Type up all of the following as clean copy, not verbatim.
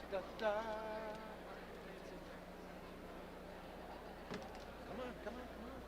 Da, da. Come on, come on, come on.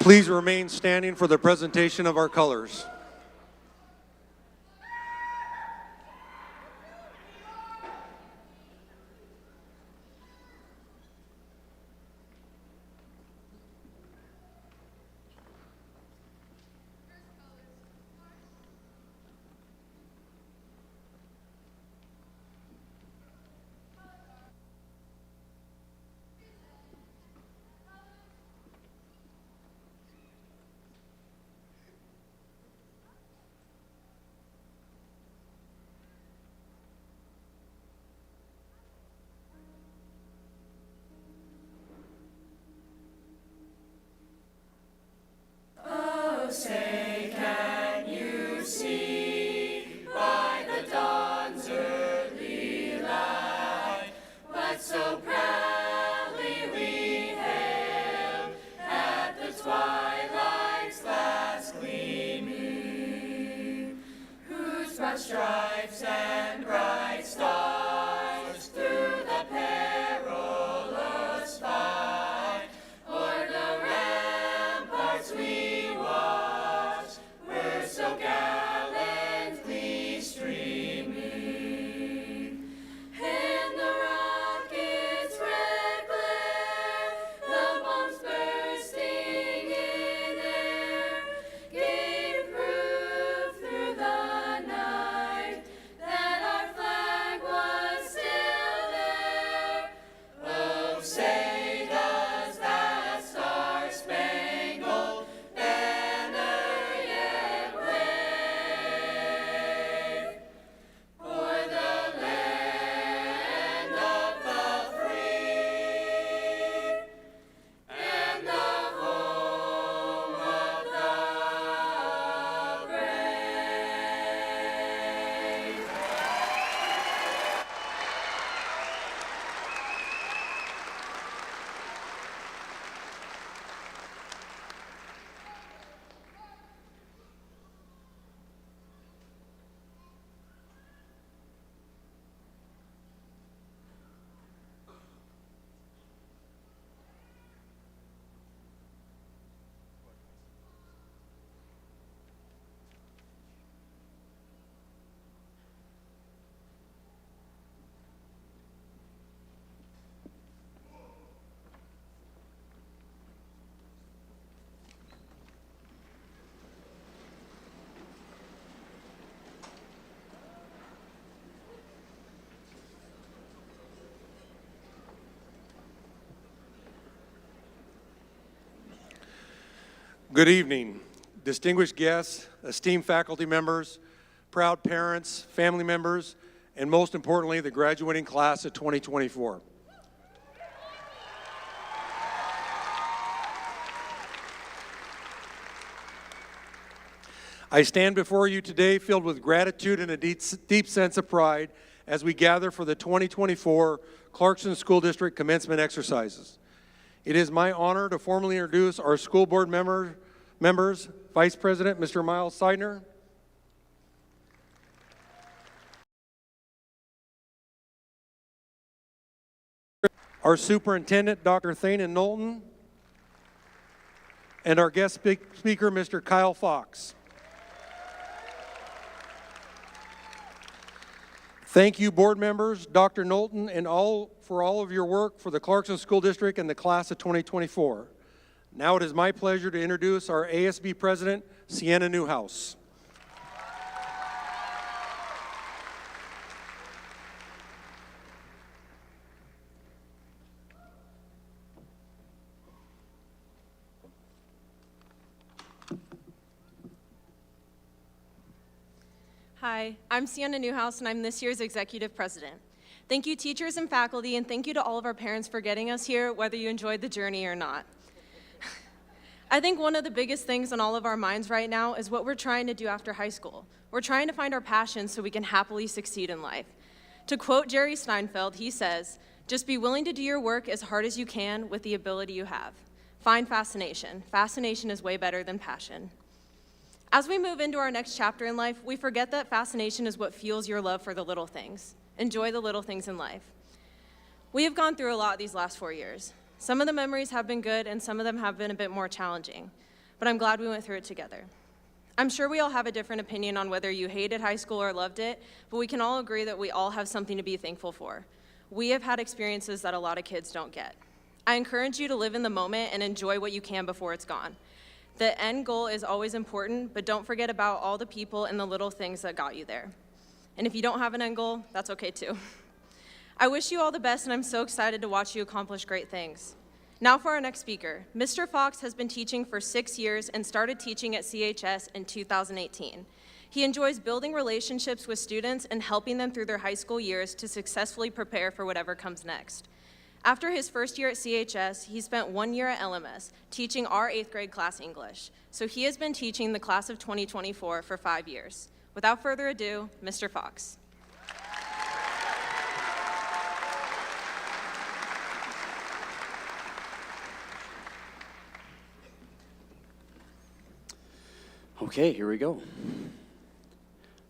Please remain standing for the presentation of our colors. Say, can you see by the dawn's early light what so proudly we hailed at the twilight's last gleaming, whose broad stripes and bright stars through the perilous fight o'er the ramparts we watched were so gallantly streaming. And the rocket's red glare, the bombs bursting in air, gave proof through the night that our flag was still there. Oh, say does that star-spangled banner yet wave o'er the land of the free and the home of the brave. Good evening, distinguished guests, esteemed faculty members, proud parents, family members, and most importantly, the graduating class of 2024. I stand before you today filled with gratitude and a deep sense of pride as we gather for the 2024 Clarkston School District commencement exercises. It is my honor to formally introduce our school board members, Vice President Mr. Miles Seidner, our Superintendent Dr. Thane Knowlton, and our guest speaker Mr. Kyle Fox. Thank you, board members, Dr. Knowlton, and for all of your work for the Clarkston School District and the class of 2024. Now it is my pleasure to introduce our ASB President, Sienna Newhouse. Hi, I'm Sienna Newhouse, and I'm this year's Executive President. Thank you, teachers and faculty, and thank you to all of our parents for getting us here, whether you enjoyed the journey or not. I think one of the biggest things on all of our minds right now is what we're trying to do after high school. We're trying to find our passion so we can happily succeed in life. To quote Jerry Steinfeld, he says, "Just be willing to do your work as hard as you can with the ability you have. Find fascination. Fascination is way better than passion." As we move into our next chapter in life, we forget that fascination is what fuels your love for the little things. Enjoy the little things in life. We have gone through a lot these last 4 years. Some of the memories have been good, and some of them have been a bit more challenging. but I'm glad we went through it together. I'm sure we all have a different opinion on whether you hated high school or loved it, but we can all agree that we all have something to be thankful for. We have had experiences that a lot of kids don't get. I encourage you to live in the moment and enjoy what you can before it's gone. The end goal is always important, but don't forget about all the people and the little things that got you there. And if you don't have an end goal, that's okay too. I wish you all the best, and I'm so excited to watch you accomplish great things. Now for our next speaker. Mr. Fox has been teaching for 6 years and started teaching at CHS in 2018. He enjoys building relationships with students and helping them through their high school years to successfully prepare for whatever comes next. After his first year at CHS, he spent 1 year at LMS teaching our 8th grade class English. So he has been teaching the class of 2024 for 5 years. Without further ado, Mr. Fox. Okay, here we go.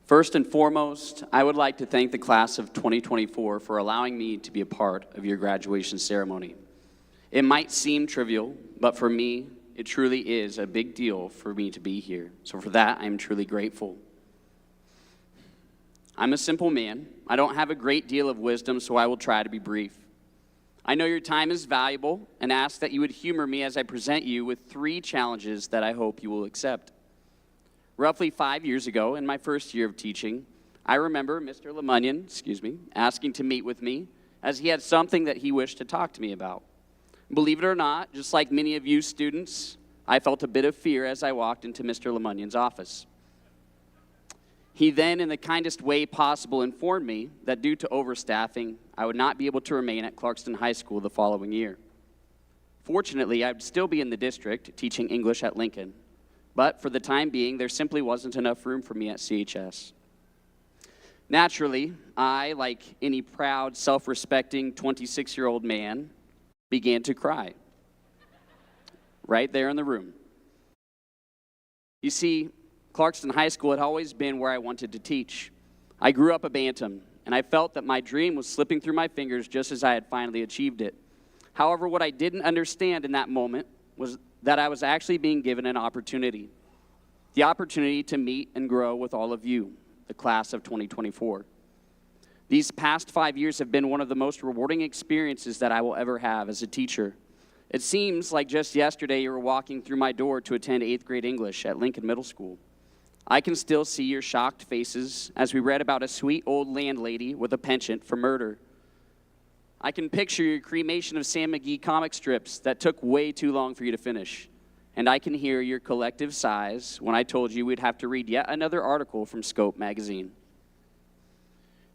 First and foremost, I would like to thank the class of 2024 for allowing me to be a part of your graduation ceremony. It might seem trivial, but for me, it truly is a big deal for me to be here. So for that, I'm truly grateful. I'm a simple man. I don't have a great deal of wisdom, so I will try to be brief. I know your time is valuable and ask that you would humor me as I present you with 3 challenges that I hope you will accept. Roughly 5 years ago, in my first year of teaching, I remember Mr. Lemunion, asking to meet with me as he had something that he wished to talk to me about. Believe it or not, just like many of you students, I felt a bit of fear as I walked into Mr. Lemunion's office. He then, in the kindest way possible, informed me that due to overstaffing, I would not be able to remain at Clarkston High School the following year. Fortunately, I would still be in the district teaching English at Lincoln. But for the time being, there simply wasn't enough room for me at CHS. Naturally, I, like any proud, self-respecting 26-year-old man, began to cry. Right there in the room. You see, Clarkston High School had always been where I wanted to teach. I grew up a Bantam, and I felt that my dream was slipping through my fingers just as I had finally achieved it. However, what I didn't understand in that moment was that I was actually being given an opportunity. The opportunity to meet and grow with all of you, the class of 2024. These past 5 years have been one of the most rewarding experiences that I will ever have as a teacher. It seems like just yesterday you were walking through my door to attend 8th grade English at Lincoln Middle School. I can still see your shocked faces as we read about a sweet old landlady with a penchant for murder. I can picture your cremation of Sam McGee comic strips that took way too long for you to finish. And I can hear your collective sighs when I told you we'd have to read yet another article from Scope magazine.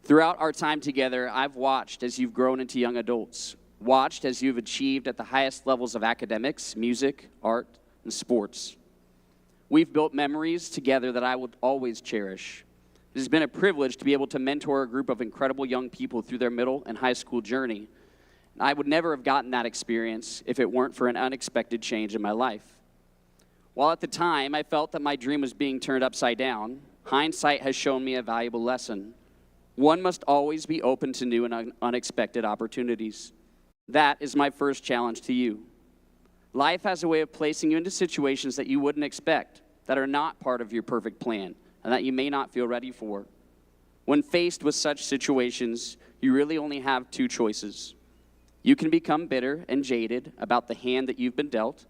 Throughout our time together, I've watched as you've grown into young adults, watched as you've achieved at the highest levels of academics, music, art, and sports. We've built memories together that I will always cherish. It has been a privilege to be able to mentor a group of incredible young people through their middle and high school journey. And I would never have gotten that experience if it weren't for an unexpected change in my life. While at the time I felt that my dream was being turned upside down, hindsight has shown me a valuable lesson. One must always be open to new and unexpected opportunities. That is my first challenge to you. Life has a way of placing you into situations that you wouldn't expect, that are not part of your perfect plan, and that you may not feel ready for. When faced with such situations, you really only have 2 choices. You can become bitter and jaded about the hand that you've been dealt,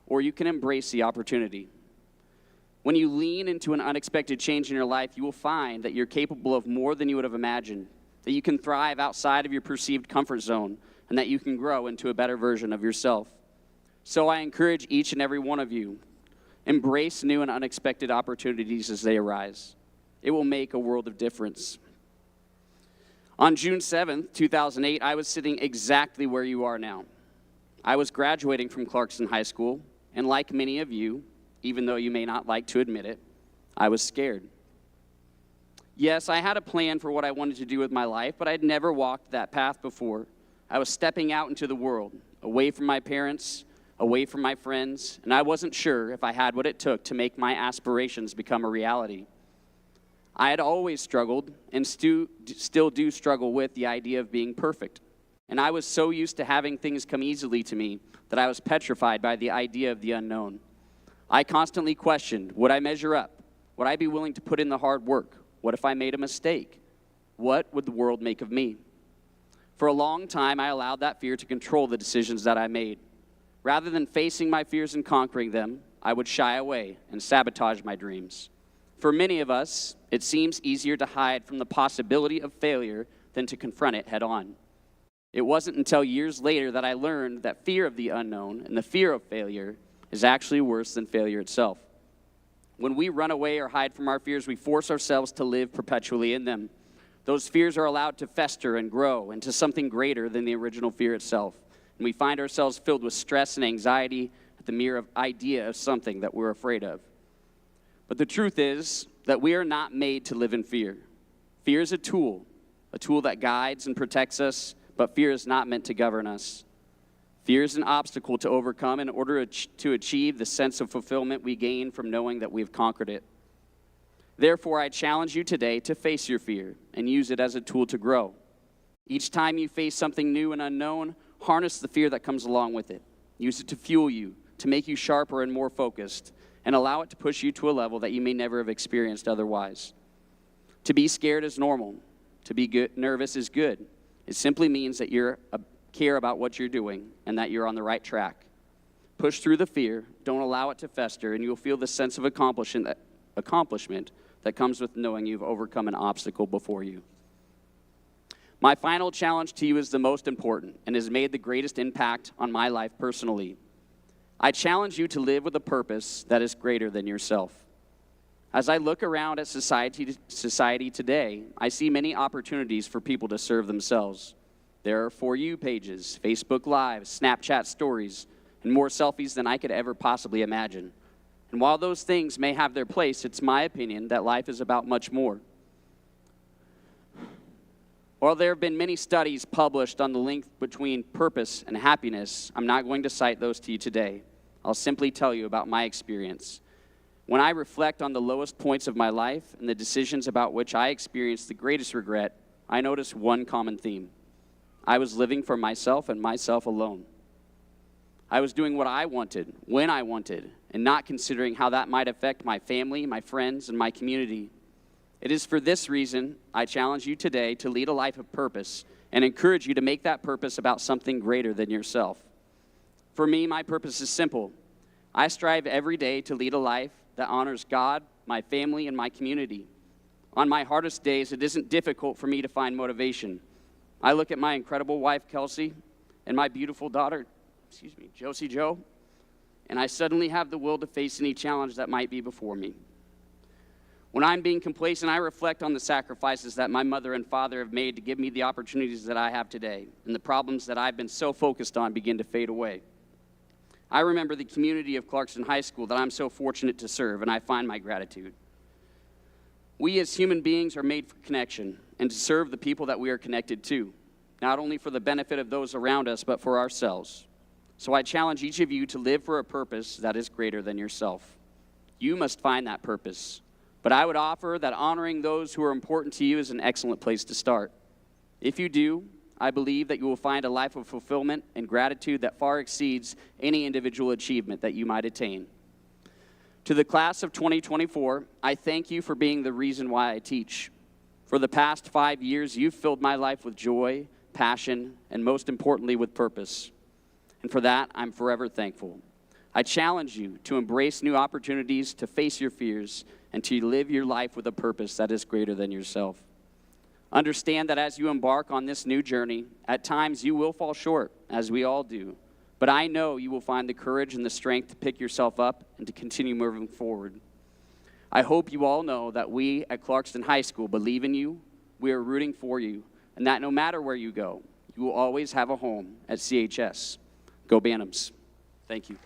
or you can embrace the opportunity. When you lean into an unexpected change in your life, you will find that you're capable of more than you would have imagined, that you can thrive outside of your perceived comfort zone, and that you can grow into a better version of yourself. So I encourage each and every one of you, embrace new and unexpected opportunities as they arise. It will make a world of difference. On June 7th, 2008, I was sitting exactly where you are now. I was graduating from Clarkston High School, and like many of you, even though you may not like to admit it, I was scared. Yes, I had a plan for what I wanted to do with my life, but I'd never walked that path before. I was stepping out into the world, away from my parents, away from my friends, and I wasn't sure if I had what it took to make my aspirations become a reality. I had always struggled, and still do struggle with the idea of being perfect. And I was so used to having things come easily to me that I was petrified by the idea of the unknown. I constantly questioned, would I measure up? Would I be willing to put in the hard work? What if I made a mistake? What would the world make of me? For a long time, I allowed that fear to control the decisions that I made. Rather than facing my fears and conquering them, I would shy away and sabotage my dreams. For many of us, it seems easier to hide from the possibility of failure than to confront it head on. It wasn't until years later that I learned that fear of the unknown and the fear of failure is actually worse than failure itself. When we run away or hide from our fears, we force ourselves to live perpetually in them. Those fears are allowed to fester and grow into something greater than the original fear itself. And we find ourselves filled with stress and anxiety at the mere idea of something that we're afraid of. But the truth is that we are not made to live in fear. Fear is a tool that guides and protects us, but fear is not meant to govern us. Fear is an obstacle to overcome in order to achieve the sense of fulfillment we gain from knowing that we've conquered it. Therefore, I challenge you today to face your fear and use it as a tool to grow. Each time you face something new and unknown, harness the fear that comes along with it. Use it to fuel you, to make you sharper and more focused, and allow it to push you to a level that you may never have experienced otherwise. To be scared is normal. To be nervous is good. It simply means that you care about what you're doing and that you're on the right track. Push through the fear, don't allow it to fester, and you'll feel the sense of accomplishment that comes with knowing you've overcome an obstacle before you. My final challenge to you is the most important and has made the greatest impact on my life personally. I challenge you to live with a purpose that is greater than yourself. As I look around at society today, I see many opportunities for people to serve themselves. There are For You pages, Facebook Lives, Snapchat stories, and more selfies than I could ever possibly imagine. And while those things may have their place, it's my opinion that life is about much more. While there have been many studies published on the link between purpose and happiness, I'm not going to cite those to you today. I'll simply tell you about my experience. When I reflect on the lowest points of my life and the decisions about which I experienced the greatest regret, I notice one common theme. I was living for myself and myself alone. I was doing what I wanted, when I wanted, and not considering how that might affect my family, my friends, and my community. It is for this reason I challenge you today to lead a life of purpose and encourage you to make that purpose about something greater than yourself. For me, my purpose is simple. I strive every day to lead a life that honors God, my family, and my community. On my hardest days, it isn't difficult for me to find motivation. I look at my incredible wife, Kelsey, and my beautiful daughter, Josie Joe, and I suddenly have the will to face any challenge that might be before me. When I'm being complacent, I reflect on the sacrifices that my mother and father have made to give me the opportunities that I have today, and the problems that I've been so focused on begin to fade away. I remember the community of Clarkston High School that I'm so fortunate to serve, and I find my gratitude. We as human beings are made for connection and to serve the people that we are connected to, not only for the benefit of those around us, but for ourselves. So I challenge each of you to live for a purpose that is greater than yourself. You must find that purpose. But I would offer that honoring those who are important to you is an excellent place to start. If you do, I believe that you will find a life of fulfillment and gratitude that far exceeds any individual achievement that you might attain. To the class of 2024, I thank you for being the reason why I teach. For the past 5 years, you've filled my life with joy, passion, and most importantly, with purpose. And for that, I'm forever thankful. I challenge you to embrace new opportunities, to face your fears, and to live your life with a purpose that is greater than yourself. Understand that as you embark on this new journey, at times you will fall short, as we all do. But I know you will find the courage and the strength to pick yourself up and to continue moving forward. I hope you all know that we at Clarkston High School believe in you, we are rooting for you, and that no matter where you go, you will always have a home at CHS. Go Bantams. Thank you.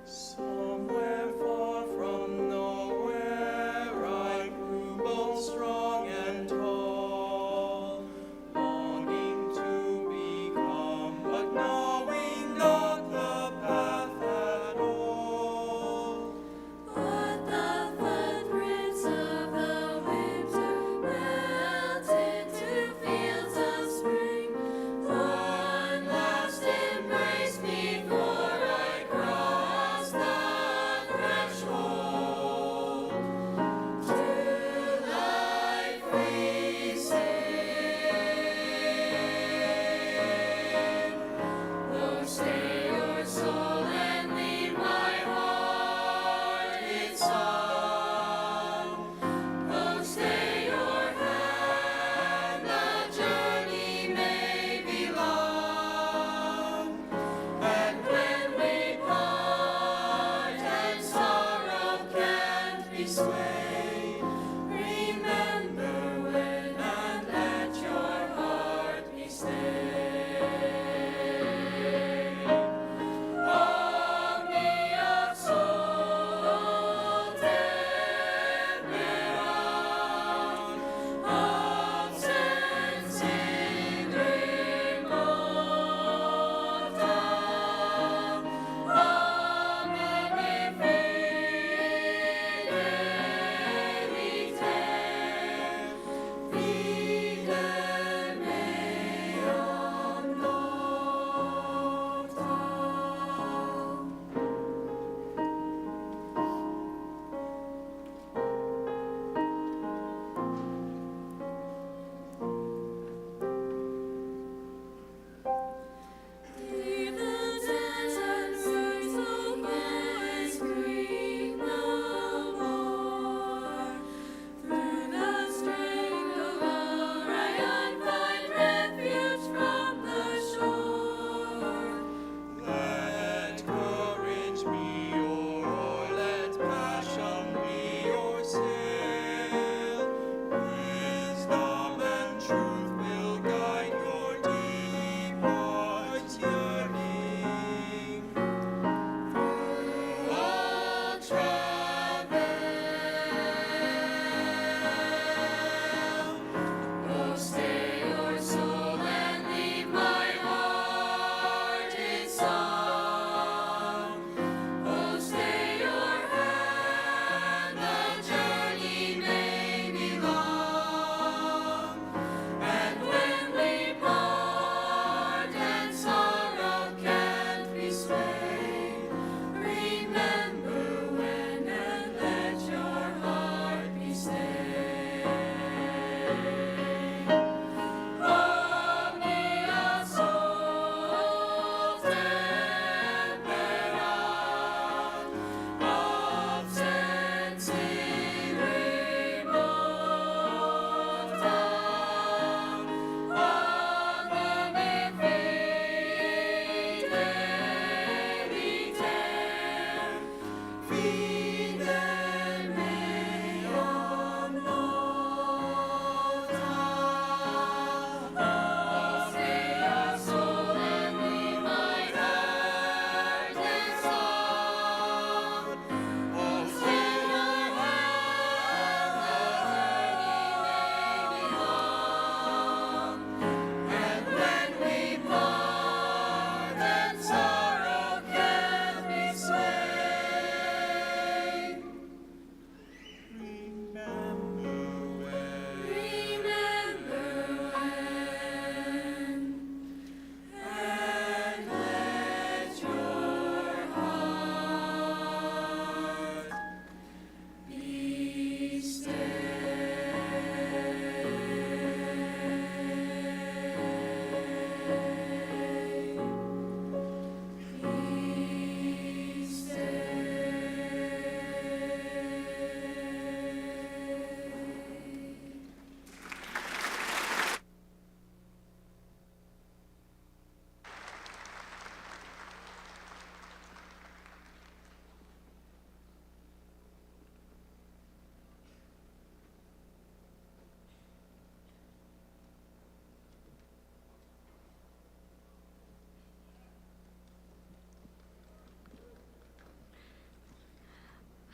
Somewhere far from nowhere, I grew both strong and tall, longing to become, but knowing not the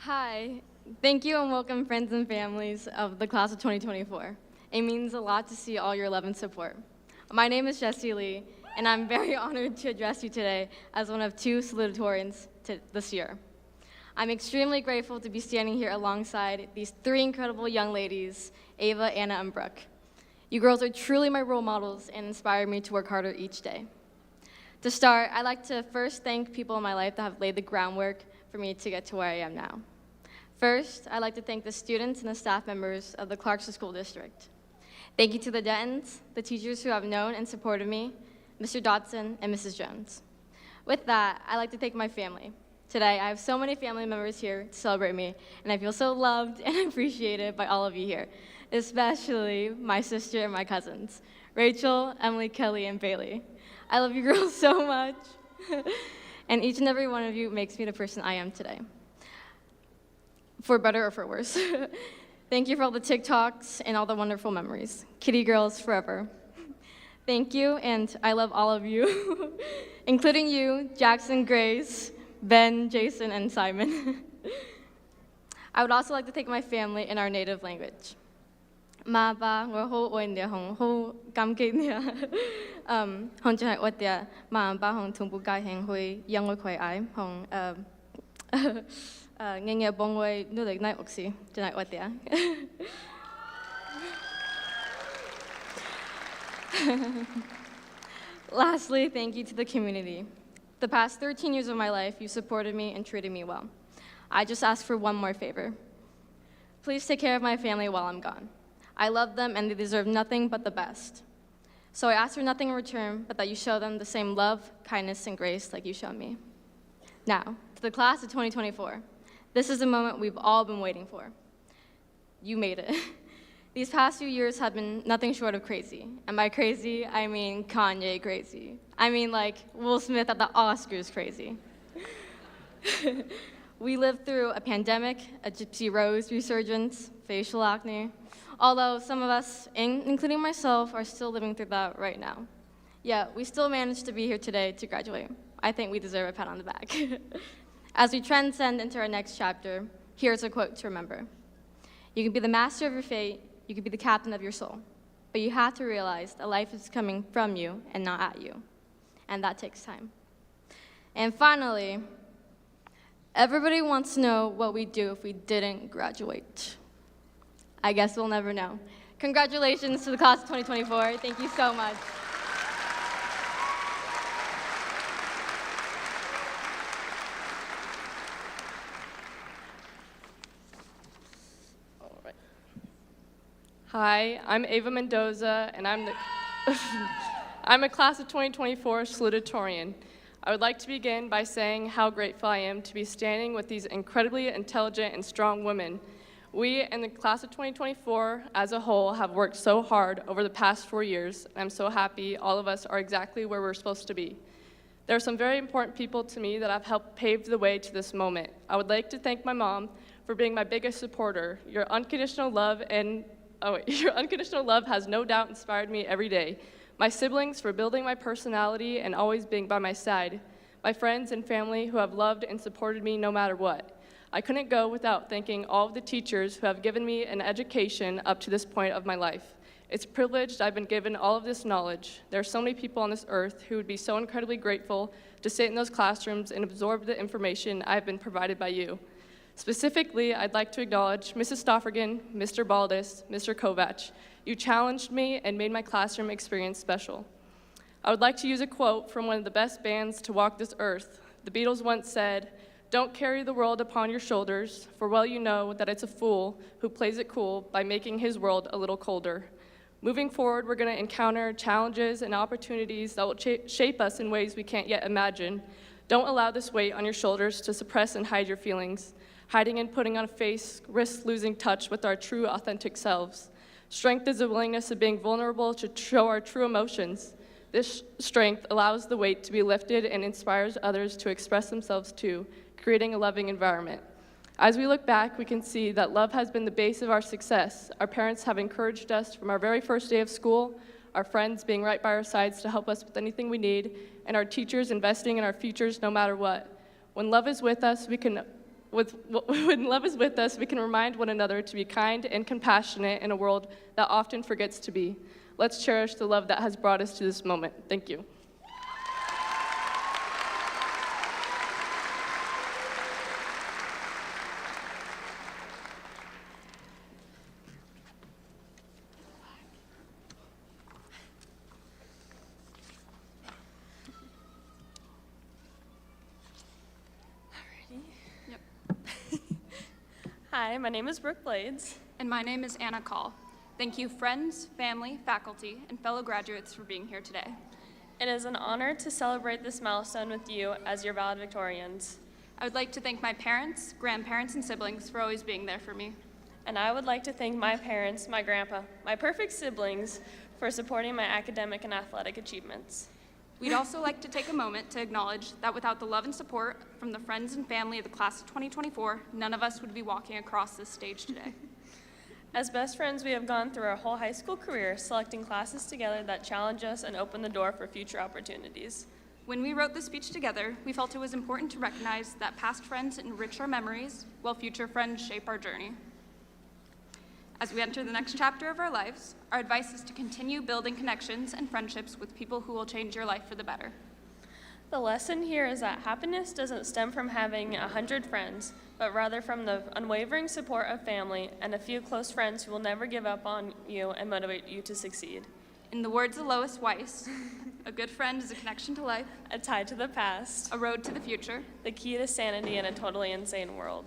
Hi, thank you and welcome friends and families of the class of 2024. It means a lot to see all your love and support. My name is Jessie Lee, and I'm very honored to address you today as one of 2 salutatorians this year. I'm extremely grateful to be standing here alongside these 3 incredible young ladies, Ava, Anna, and Brooke. You girls are truly my role models and inspire me to work harder each day. To start, I'd like to first thank people in my life that have laid the groundwork for me to get to where I am now. First, I'd like to thank the students and the staff members of the Clarkston School District. Thank you to the Dentons, the teachers who have known and supported me, Mr. Dotson and Mrs. Jones. With that, I'd like to thank my family. Today, I have so many family members here to celebrate me, and I feel so loved and appreciated by all of you here, especially my sister and my cousins, Rachel, Emily, Kelly, and Bailey. I love you girls so much, and each and every one of you makes me the person I am today, for better or for worse. Thank you for all the TikToks and all the wonderful memories. Kitty girls forever. Thank you, and I love all of you, including you, Jackson, Grace, Ben, Jason, and Simon. I would also like to thank my family in our native language. Ma ba ngor ho oindia hong ho gamkenia. Hong chai otia ma ba hong tumbu gai heng hui yang oi khoi ai hong nghe bong oi nu like nai oxy tonight otia. Lastly, thank you to the community. The past 13 years of my life, you supported me and treated me well. I just ask for one more favor. Please take care of my family while I'm gone. I love them and they deserve nothing but the best. So I ask for nothing in return, but that you show them the same love, kindness, and grace like you showed me. Now, to the class of 2024, this is the moment we've all been waiting for. You made it. These past few years have been nothing short of crazy. And by crazy, I mean Kanye crazy. I mean like Will Smith at the Oscars crazy. We lived through a pandemic, a Gypsy Rose resurgence, facial acne, although some of us, including myself, are still living through that right now. Yet, we still managed to be here today to graduate. I think we deserve a pat on the back. As we transcend into our next chapter, here's a quote to remember. You can be the master of your fate, you can be the captain of your soul, but you have to realize that life is coming from you and not at you, and that takes time. And finally, everybody wants to know what we'd do if we didn't graduate. I guess we'll never know. Congratulations to the class of 2024. Thank you so much. Hi, I'm Ava Mendoza, and I'm a class of 2024 salutatorian. I would like to begin by saying how grateful I am to be standing with these incredibly intelligent and strong women. We in the class of 2024 as a whole have worked so hard over the past 4 years, and I'm so happy all of us are exactly where we're supposed to be. There are some very important people to me that have helped pave the way to this moment. I would like to thank my mom for being my biggest supporter. Your unconditional love has no doubt inspired me every day. My siblings for building my personality and always being by my side. My friends and family who have loved and supported me no matter what. I couldn't go without thanking all of the teachers who have given me an education up to this point of my life. It's a privilege I've been given all of this knowledge. There are so many people on this earth who would be so incredibly grateful to sit in those classrooms and absorb the information I've been provided by you. Specifically, I'd like to acknowledge Mrs. Stoffergan, Mr. Baldus, Mr. Kovach. You challenged me and made my classroom experience special. I would like to use a quote from one of the best bands to walk this earth. The Beatles once said, "Don't carry the world upon your shoulders, for well you know that it's a fool who plays it cool by making his world a little colder." Moving forward, we're going to encounter challenges and opportunities that will shape us in ways we can't yet imagine. Don't allow this weight on your shoulders to suppress and hide your feelings. Hiding and putting on a face risks losing touch with our true, authentic selves. Strength is a willingness of being vulnerable to show our true emotions. This strength allows the weight to be lifted and inspires others to express themselves too, creating a loving environment. As we look back, we can see that love has been the base of our success. Our parents have encouraged us from our very first day of school, our friends being right by our sides to help us with anything we need, and our teachers investing in our futures no matter what. When love is with us, we can When love is with us, we can remind one another to be kind and compassionate in a world that often forgets to be. Let's cherish the love that has brought us to this moment. Thank you. Hi, my name is Brooke Blades. And my name is Anna Call. Thank you, friends, family, faculty, and fellow graduates for being here today. It is an honor to celebrate this milestone with you as your valedictorians. I would like to thank my parents, grandparents, and siblings for always being there for me. And I would like to thank my parents, my grandpa, my perfect siblings for supporting my academic and athletic achievements. We'd also like to take a moment to acknowledge that without the love and support from the friends and family of the class of 2024, none of us would be walking across this stage today. As best friends, we have gone through our whole high school career, selecting classes together that challenge us and open the door for future opportunities. When we wrote this speech together, we felt it was important to recognize that past friends enrich our memories, while future friends shape our journey. As we enter the next chapter of our lives, our advice is to continue building connections and friendships with people who will change your life for the better. The lesson here is that happiness doesn't stem from having 100 friends, but rather from the unwavering support of family and a few close friends who will never give up on you and motivate you to succeed. In the words of Lois Weiss, a good friend is a connection to life, A tie to the past, a road to the future. the key to sanity in a totally insane world.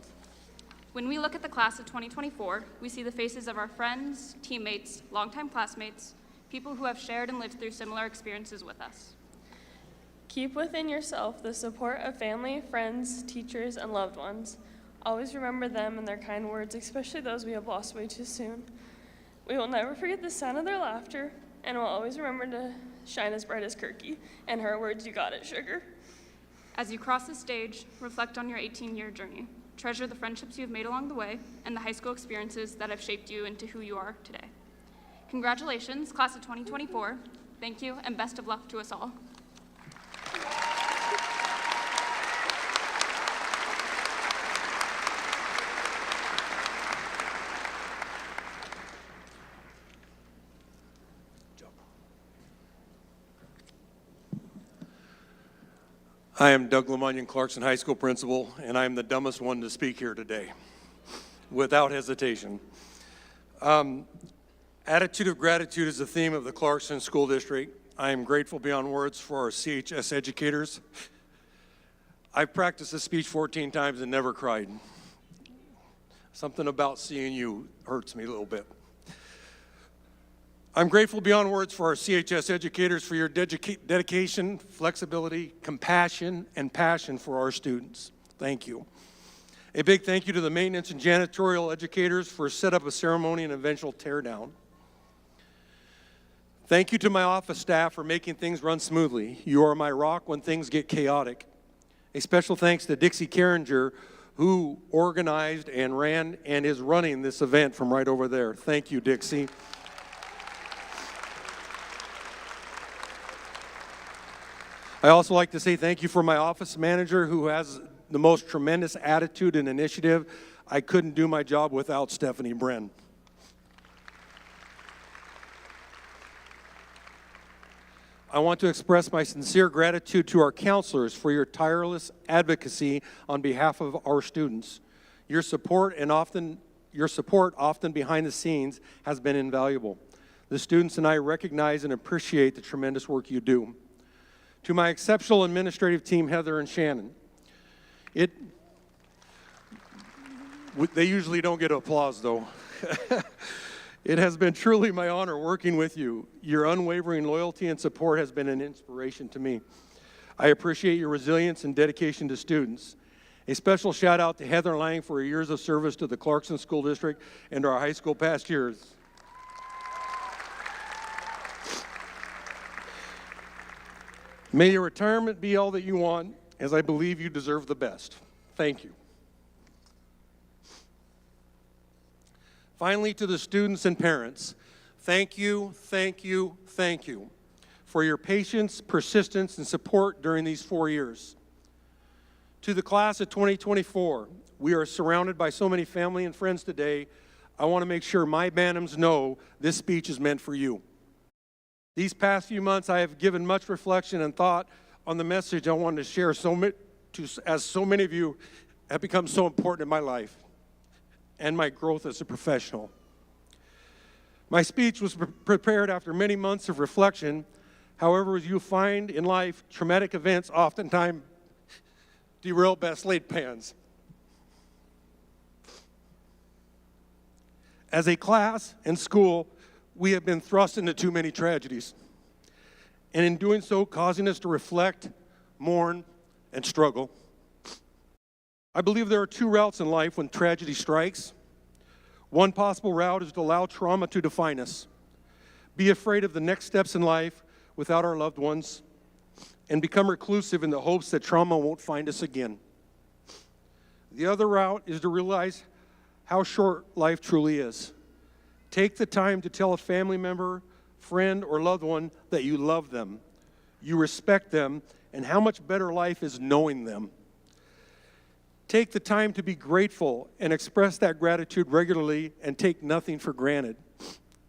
When we look at the class of 2024, we see the faces of our friends, teammates, longtime classmates, people who have shared and lived through similar experiences with us. Keep within yourself the support of family, friends, teachers, and loved ones. Always remember them and their kind words, especially those we have lost way too soon. We will never forget the sound of their laughter, and we'll always remember to shine as bright as Kirky and her words, "You got it, sugar." As you cross the stage, reflect on your 18-year journey. Treasure the friendships you have made along the way and the high school experiences that have shaped you into who you are today. Congratulations, class of 2024. Thank you, and best of luck to us all. I am Doug Lemunion, Clarkston High School principal, and I am the dumbest one to speak here today, without hesitation. Attitude of gratitude is the theme of the Clarkston School District. I am grateful beyond words for our CHS educators. I've practiced this speech 14 times and never cried. Something about seeing you hurts me a little bit. I'm grateful beyond words for our CHS educators for your dedication, flexibility, compassion, and passion for our students. Thank you. A big thank you to the maintenance and janitorial educators for setup of ceremony and eventual teardown. Thank you to my office staff for making things run smoothly. You are my rock when things get chaotic. A special thanks to Dixie Carringer, who organized and ran and is running this event from right over there. Thank you, Dixie. I also like to say thank you for my office manager, who has the most tremendous attitude and initiative. I couldn't do my job without Stephanie Bren. I want to express my sincere gratitude to our counselors for your tireless advocacy on behalf of our students. Your support often behind the scenes has been invaluable. The students and I recognize and appreciate the tremendous work you do. To my exceptional administrative team, Heather and Shannon, they usually don't get applause though. It has been truly my honor working with you. Your unwavering loyalty and support has been an inspiration to me. I appreciate your resilience and dedication to students. A special shout out to Heather Lang for her years of service to the Clarkston School District and our high school past years. May your retirement be all that you want, as I believe you deserve the best. Thank you. Finally, to the students and parents, thank you, thank you, thank you for your patience, persistence, and support during these 4 years. To the class of 2024, we are surrounded by so many family and friends today. I want to make sure my Bantams know this speech is meant for you. These past few months, I have given much reflection and thought on the message I wanted to share as so many of you have become so important in my life and my growth as a professional. My speech was prepared after many months of reflection. However, as you find in life, traumatic events oftentimes derail best laid plans. As a class and school, we have been thrust into too many tragedies, and in doing so, causing us to reflect, mourn, and struggle. I believe there are two routes in life when tragedy strikes. One possible route is to allow trauma to define us, be afraid of the next steps in life without our loved ones, and become reclusive in the hopes that trauma won't find us again. The other route is to realize how short life truly is. Take the time to tell a family member, friend, or loved one that you love them, you respect them, and how much better life is knowing them. Take the time to be grateful and express that gratitude regularly and take nothing for granted.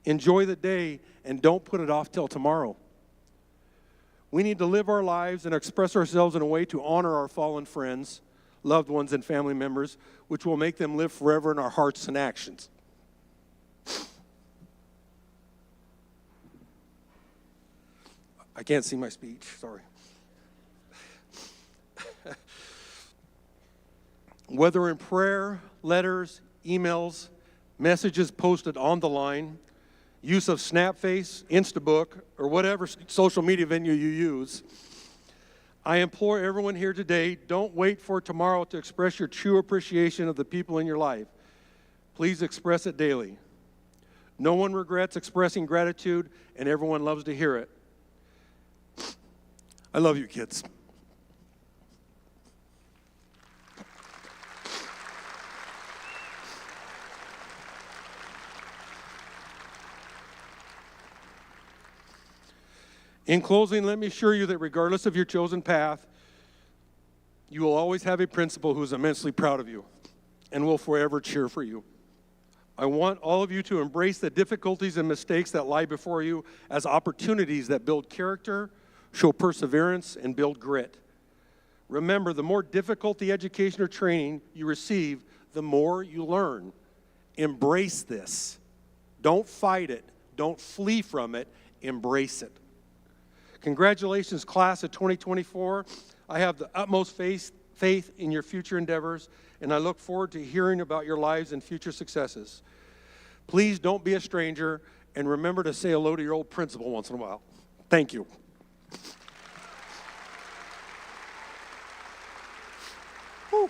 Enjoy the day and don't put it off till tomorrow. We need to live our lives and express ourselves in a way to honor our fallen friends, loved ones, and family members, which will make them live forever in our hearts and actions. I can't see my speech, sorry. Whether in prayer, letters, emails, messages posted on the line, use of Snapface, Instabook, or whatever social media venue you use, I implore everyone here today, don't wait for tomorrow to express your true appreciation of the people in your life. Please express it daily. No one regrets expressing gratitude, and everyone loves to hear it. I love you, kids. In closing, let me assure you that regardless of your chosen path, you will always have a principal who is immensely proud of you and will forever cheer for you. I want all of you to embrace the difficulties and mistakes that lie before you as opportunities that build character, show perseverance, and build grit. Remember, the more difficult the education or training you receive, the more you learn. Embrace this. Don't fight it. Don't flee from it. Embrace it. Congratulations, class of 2024. I have the utmost faith in your future endeavors, and I look forward to hearing about your lives and future successes. Please don't be a stranger, and remember to say hello to your old principal once in a while. Thank you. Whew.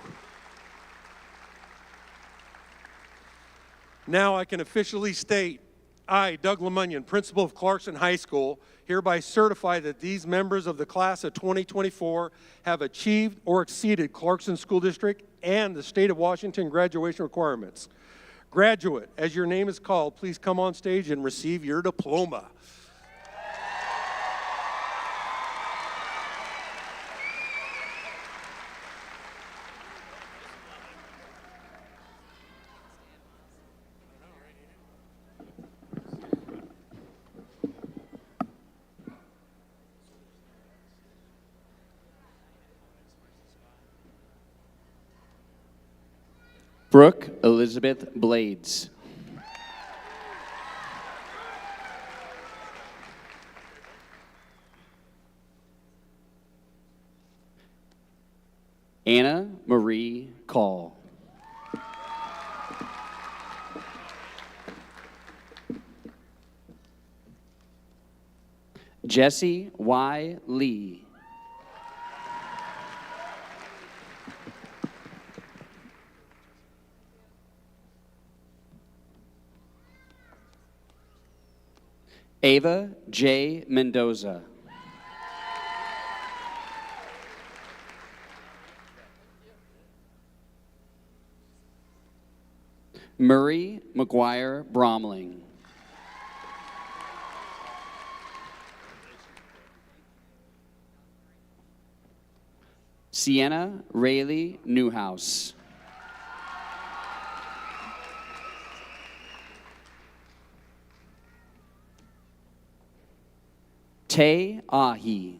Now I can officially state, I, Doug LeMunyon, principal of Clarkston High School, hereby certify that these members of the class of 2024 have achieved or exceeded Clarkston School District and the state of Washington graduation requirements. Graduate, as your name is called, please come on stage and receive your diploma. Brooke Elizabeth Blades. Anna Marie Call. Jesse Y. Lee. Ava J. Mendoza. Murray McGuire Bromling. Sienna Rayleigh Newhouse. Tay Ahi.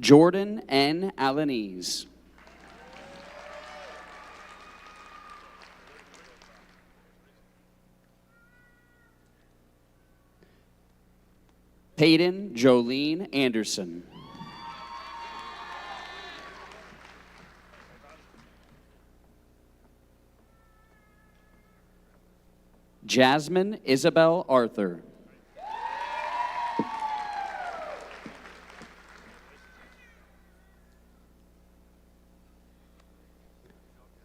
Jordan N. Alanese. Peyton Jolene Anderson. Jasmine Isabel Arthur.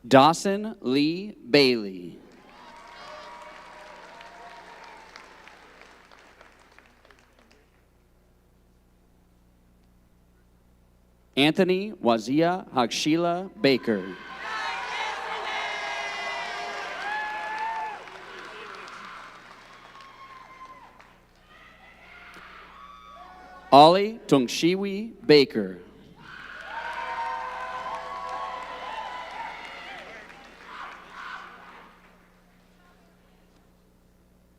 Dawson Lee Bailey. Anthony Wazia Hakshila Baker. Ollie Tungshiwi Baker.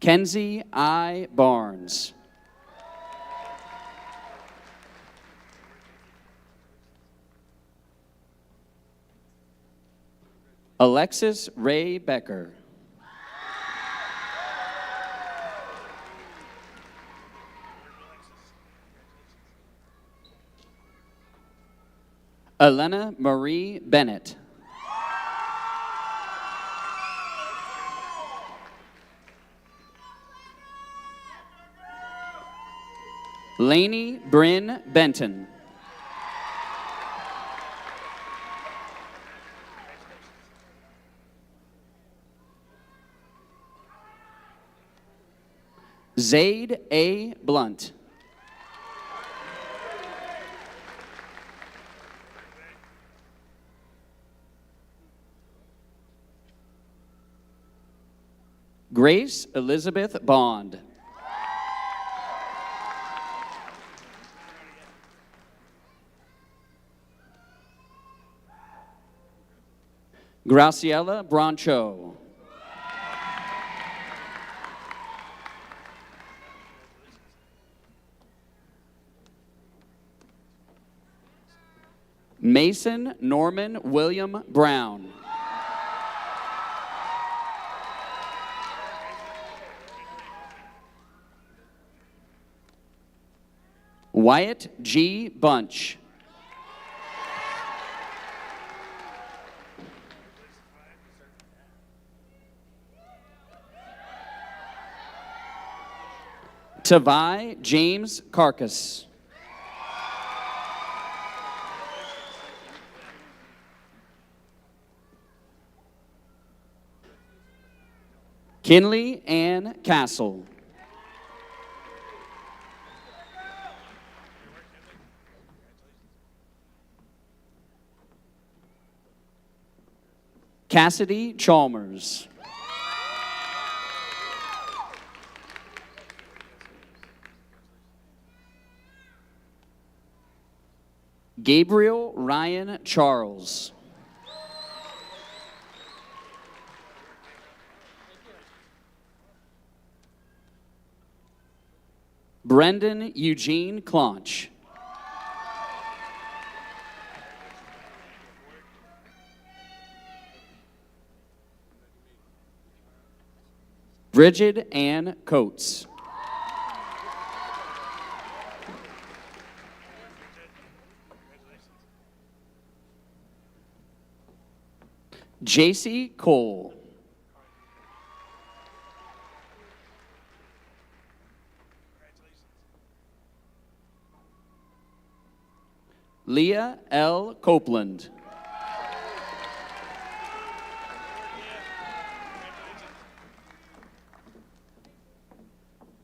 Kenzie I. Barnes. Alexis Ray Becker. Elena Marie Bennett. Lainey Bryn Benton. Zaid A. Blunt. Grace Elizabeth Bond. Graciela Broncho. Mason Norman William Brown. Wyatt G. Bunch. Tavai James Carcass. Kinley Ann Castle. Cassidy Chalmers. Gabriel Ryan Charles. Brendan Eugene Claunch. Bridget Ann Coates. J.C. Cole. Leah L. Copeland.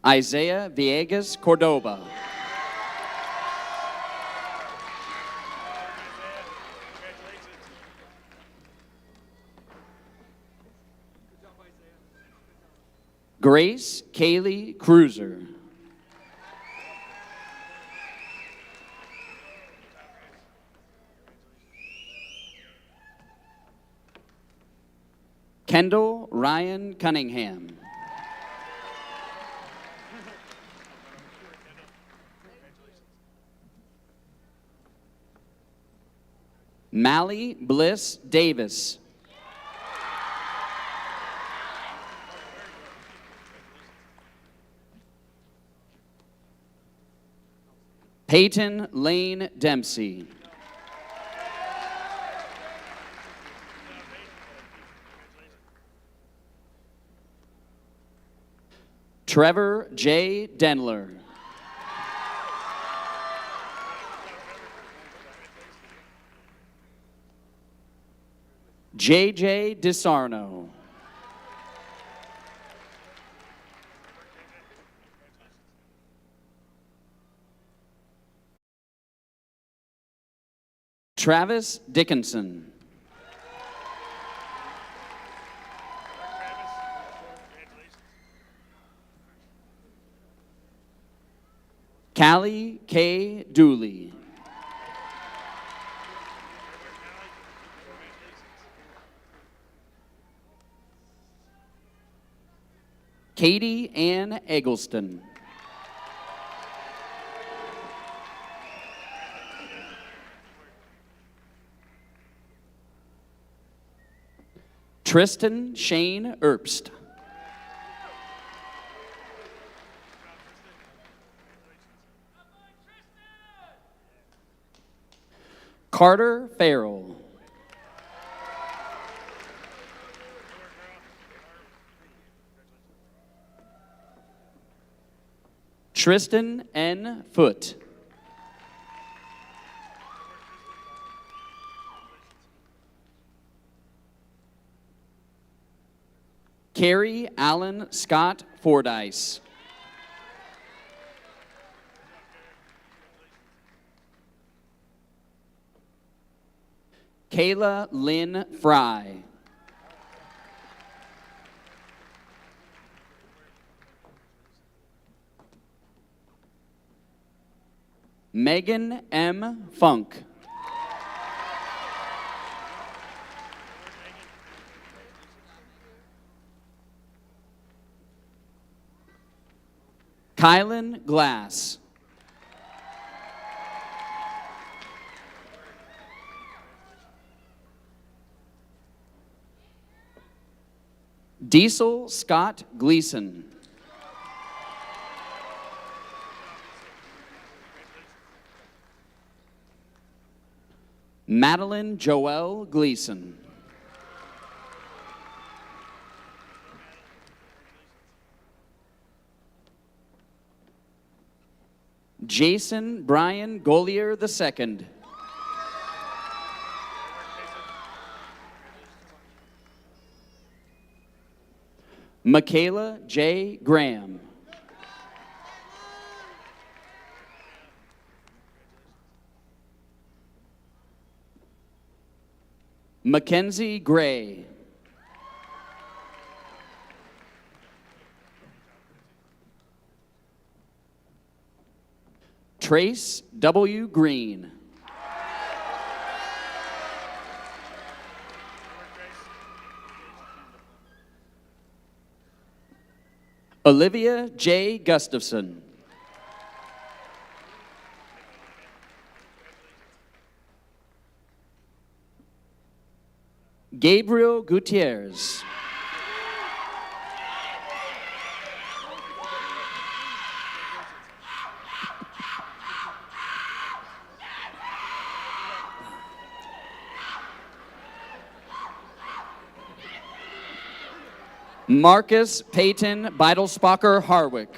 Isaiah Villegas Cordoba. Grace Kaylee Cruiser. Kendall Ryan Cunningham. Mally Bliss Davis. Peyton Lane Dempsey. Trevor J. Denler. J.J. DiSarno. Travis Dickinson. Callie K. Dooley. Katie Ann Eggleston. Tristan Shane Erbst. Carter Farrell. Tristan N. Foote. Carrie Allen Scott Fordyce. Kayla Lynn Fry. Megan M. Funk. Kylan Glass. Diesel Scott Gleason. Madeline Joelle Gleason. Jason Brian Golier II. Michaela J. Graham. Mackenzie Gray. Trace W. Green. Olivia J. Gustafson. Gabriel Gutierrez. Marcus Peyton Beidelspacher Harwick.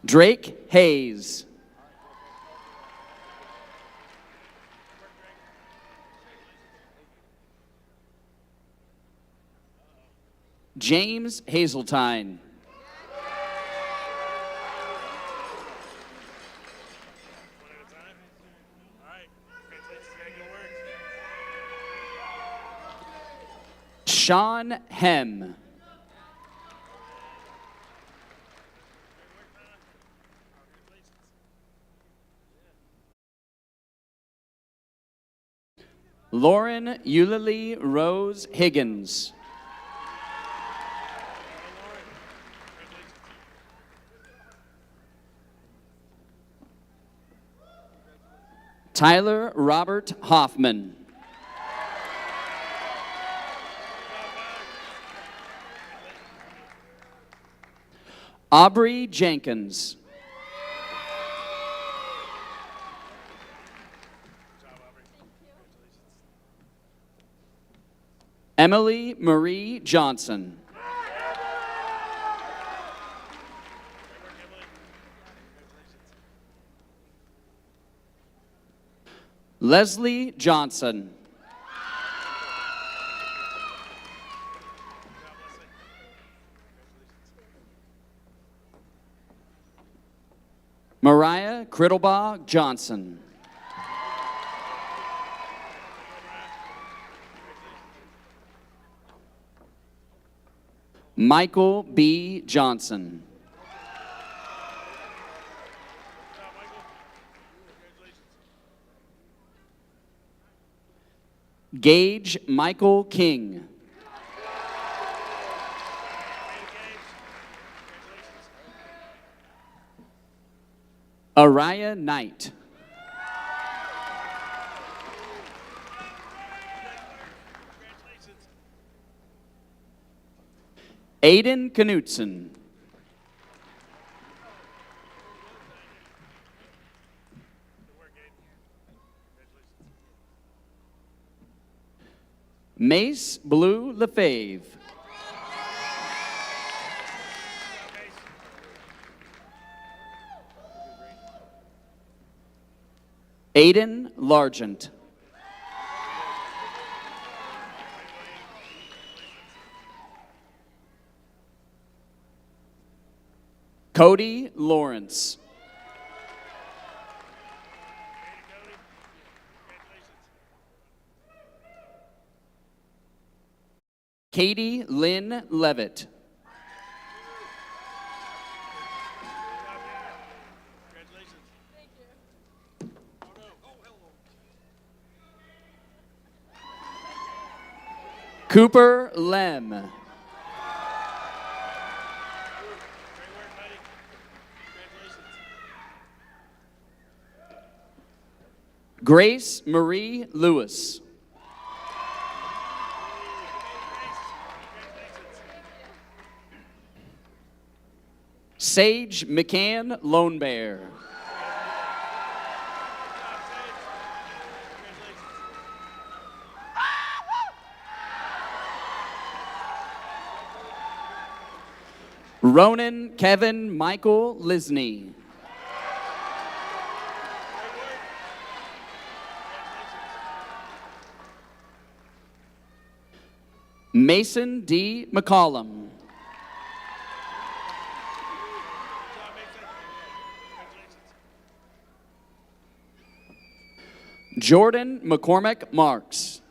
Drake Hayes. James Hazeltine. Sean Hem. Lauren Eulalie Rose Higgins. Tyler Robert Hoffman. Aubrey Jenkins. Emily Marie Johnson. Leslie Johnson. Mariah Crittlebaugh Johnson. Michael B. Johnson. Gage Michael King. Araya Knight. Aiden Knutson. Mace Blue Lefebvre. Aiden Largent. Cody Lawrence. Katie Lynn Levitt. Cooper Lem. Grace Marie Lewis. Sage McCann Lone Bear. Ronan Kevin Michael Lisney. Mason D. McCollum. Jordan McCormick Marks.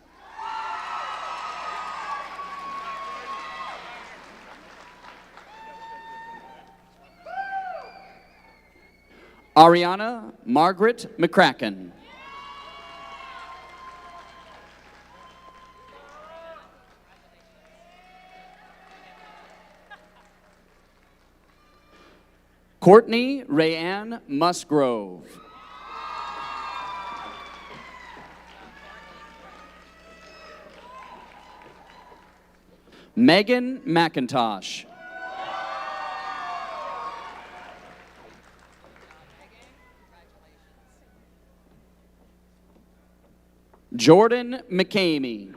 Ariana Margaret McCracken. Courtney Rayanne Musgrove. Megan McIntosh. Jordan McCamey.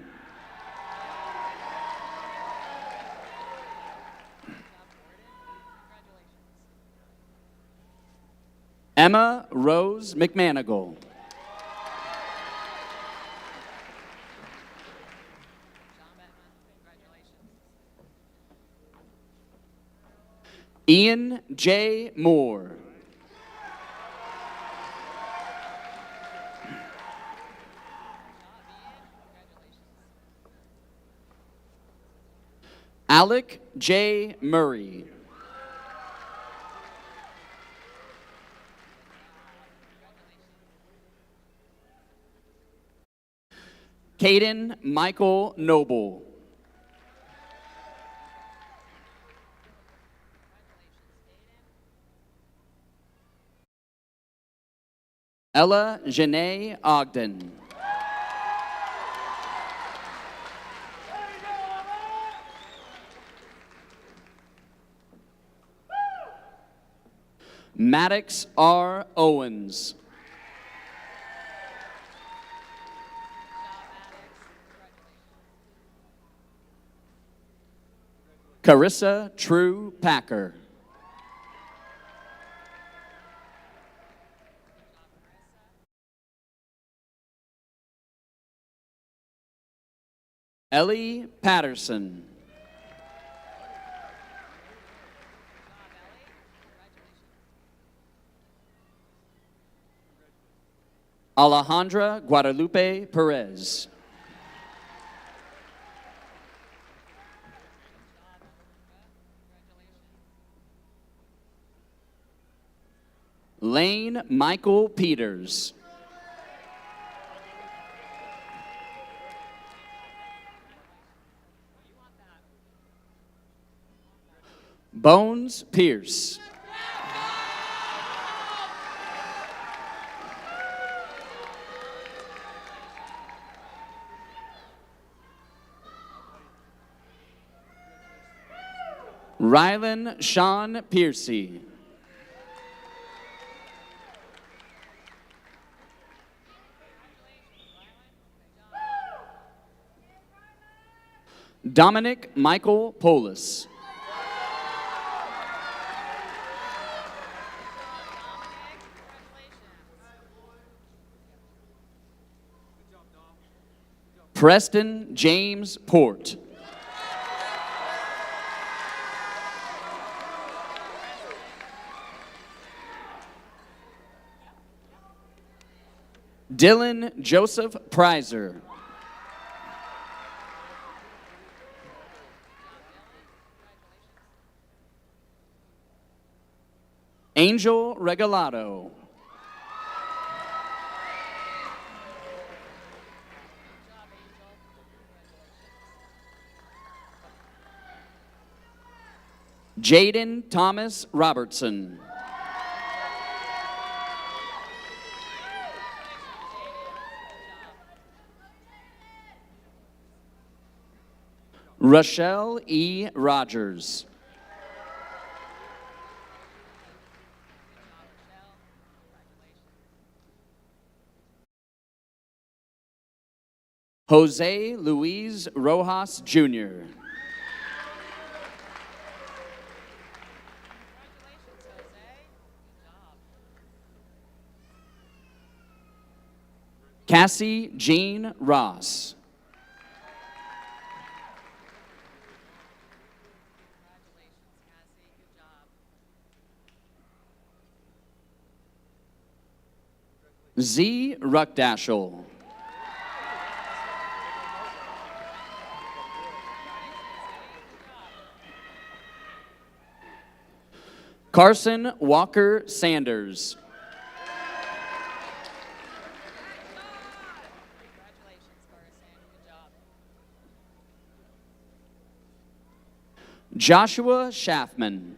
Emma Rose McManigal. Ian J. Moore. Alec J. Murray. Caden Michael Noble. Ella Janae Ogden. Maddox R. Owens. Carissa True Packer. Ellie Patterson. Alejandra Guadalupe Perez. Lane Michael Peters. Bones Pierce. Rylan Sean Piercy. Dominic Michael Polis. Preston James Port. Dylan Joseph Prizer. Angel Regalado. Jaden Thomas Robertson. Rochelle E. Rogers. Jose Luis Rojas, Jr. Cassie Jean Ross. Z. Ruckdashel. Carson Walker Sanders. Joshua Schaffman.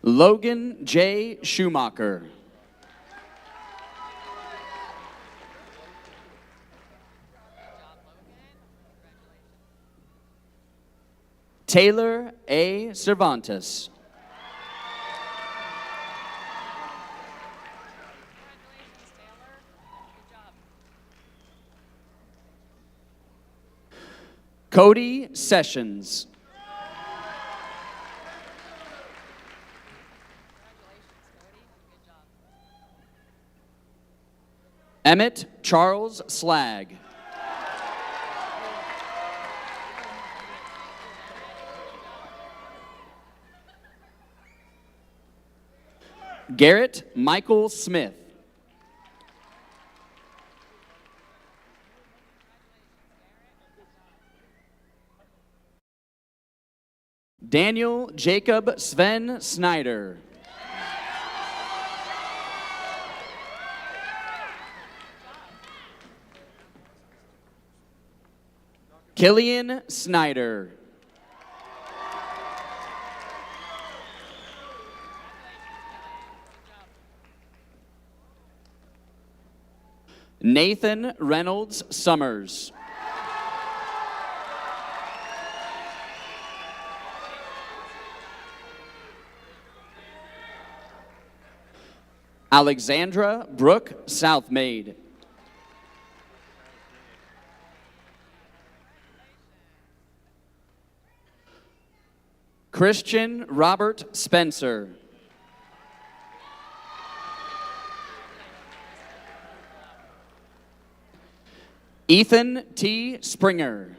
Logan J. Schumacher. Taylor A. Cervantes. Cody Sessions. Emmett Charles Slag. Garrett Michael Smith. Daniel Jacob Sven Snyder. Killian Snyder. Nathan Reynolds Summers. Alexandra Brooke Southmaid. Christian Robert Spencer. Ethan T. Springer.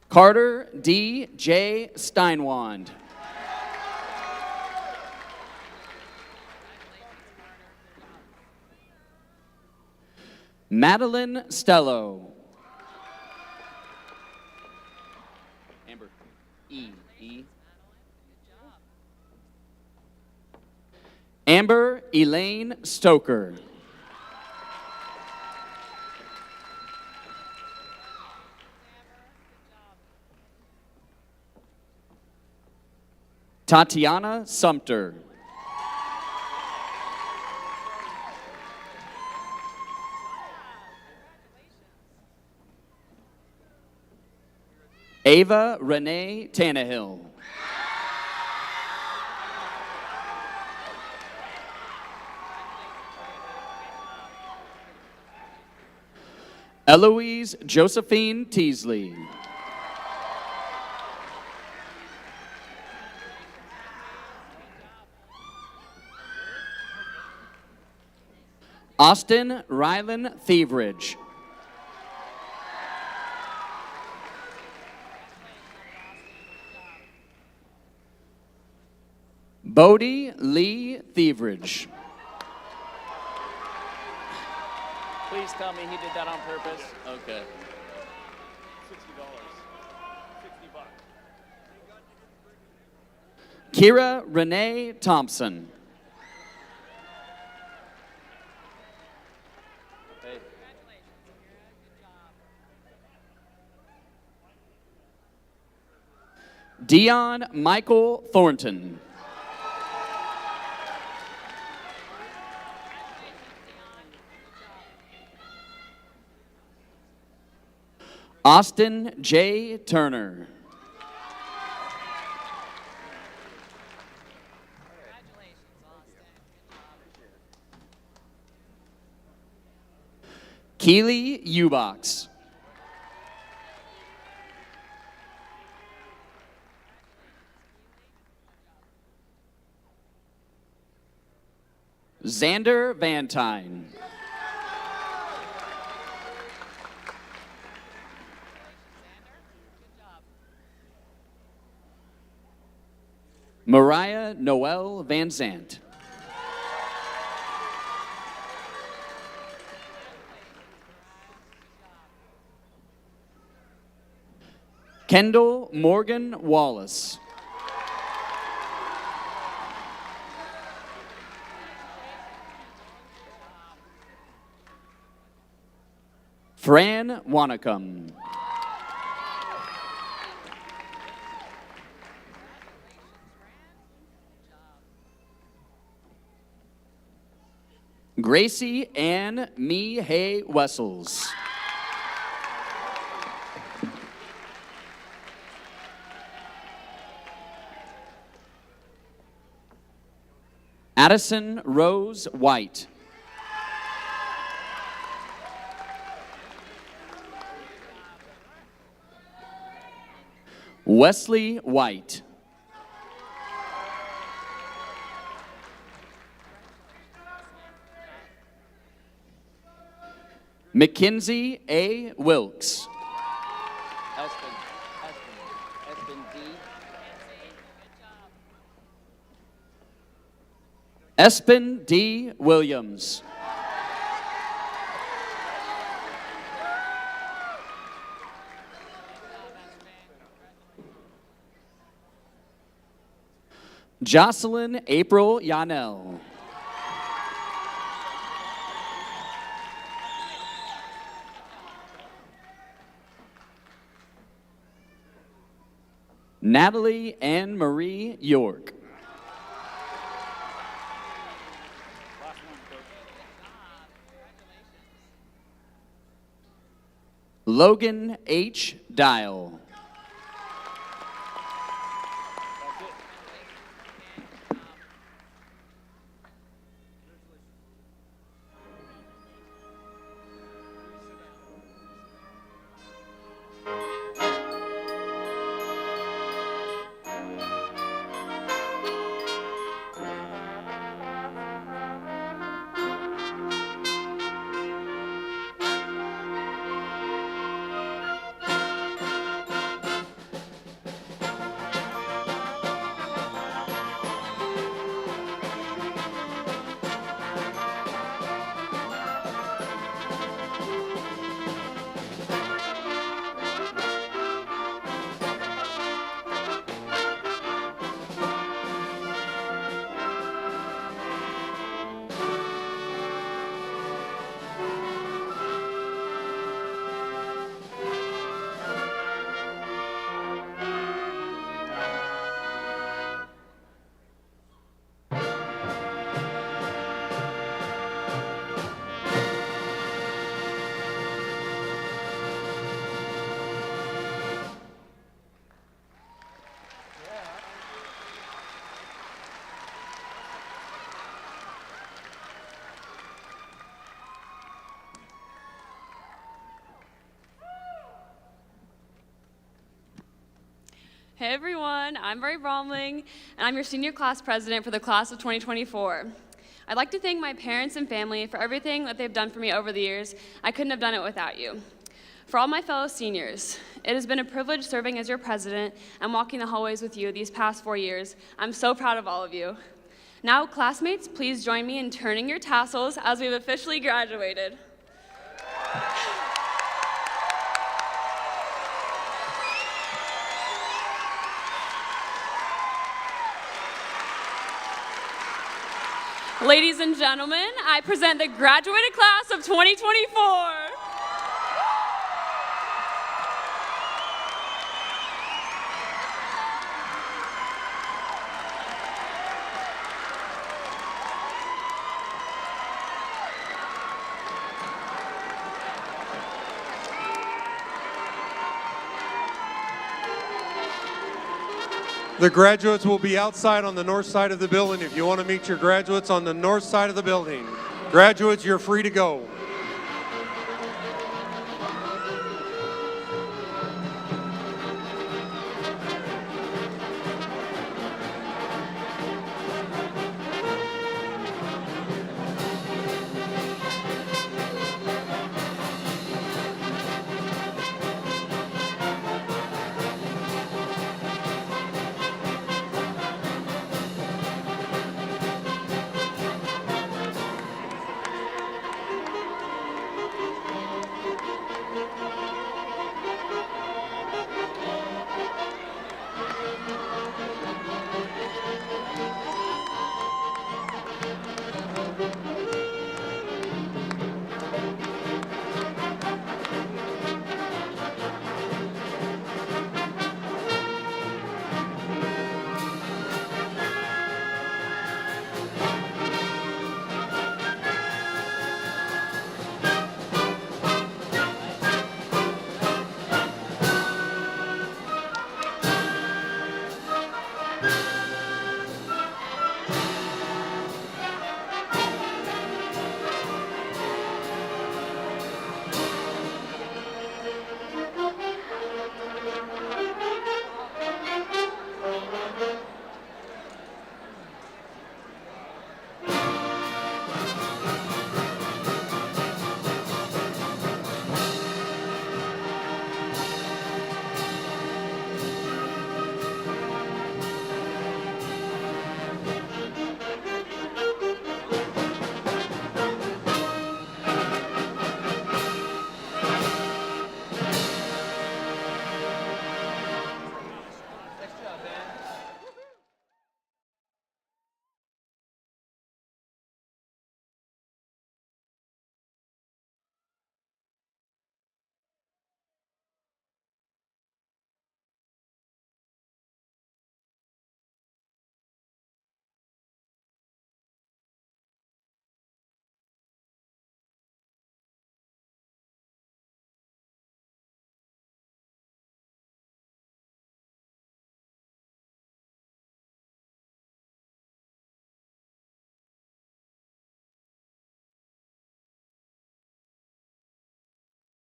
Carter D. J. Steinwand. Madeline Stello. Amber. E. Amber Elaine Stoker. Tatiana Sumter. Ava Renee Tannehill. Eloise Josephine Teasley. Austin Rylan Thievridge. Bodie Lee Thievridge. Please tell me he did that on purpose. Okay. $60. $60. Kira Renee Thompson. Hey. Dion Michael Thornton. Austin J. Turner. Keely Eubox. Xander Vantine. Mariah Noel Van Zant. Kendall Morgan Wallace. Fran Wanacom. Gracie Ann Hay Wessels. Addison Rose White. Wesley White. Mackenzie A. Wilkes. Espen D. Espen D. Williams. Jocelyn April Yanel. Natalie Ann Marie York. Logan H. Dial. Hey everyone, I'm Mary Bromling, and I'm your senior class president for the class of 2024. I'd like to thank my parents and family for everything that they've done for me over the years. I couldn't have done it without you. For all my fellow seniors, it has been a privilege serving as your president and walking the hallways with you these past 4 years. I'm so proud of all of you. Now, classmates, please join me in turning your tassels as we've officially graduated. Ladies and gentlemen, I present the graduated class of 2024. The graduates will be outside on the north side of the building if you want to meet your graduates on the north side of the building. Graduates, you're free to go.